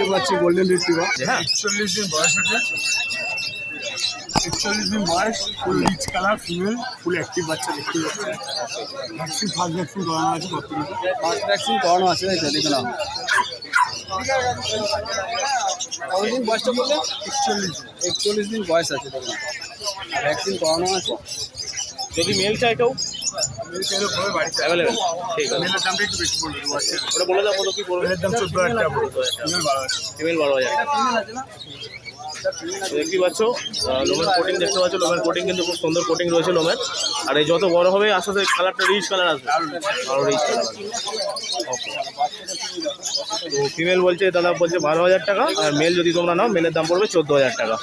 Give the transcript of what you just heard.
দেখতে পাচ্ছি golden retriever. হ্যাঁ 41 দিন বয়স আছে, 41 দিন বয়স, full rich colour, female, full active বাচ্চা দেখতে পাচ্ছি। ভ্যাকসিন ফার্স্ট ভ্যাকসিন করানো আছে, ফার্স্ট ভ্যাকসিন করানো আছে, তাই তো দেখে নাও। কতদিন বয়সটা বললে? 41 দিন বয়স আছে, দেখুন ভ্যাকসিন করানো আছে। যদি মেল চাই কেউ অ্যাভেলেবেল, ঠিক আছে। মেলের দামটা একটু বেশি বলবে, ওটা বলে দাও কত কি পড়বে। মেলের দাম 14,000 টাকা পড়বে, ফিমেল 12,000। ফিমেল 12,000। দেখতে পাচ্ছ লোমের কোটিং দেখতে পাচ্ছ, লোমের কোটিং কিন্তু খুব সুন্দর কোটিং রয়েছে লোমের। আর এই যত বড় হবে আস্তে আস্তে কালারটা রিচ কালার আসবে, আরও রিচ কালার আসবে। ওকে, তো ফিমেল বলছে দাদা বলছে 12,000 টাকা, আর মেল যদি তোমরা নাও মেলের দাম পড়বে 14,000 টাকা।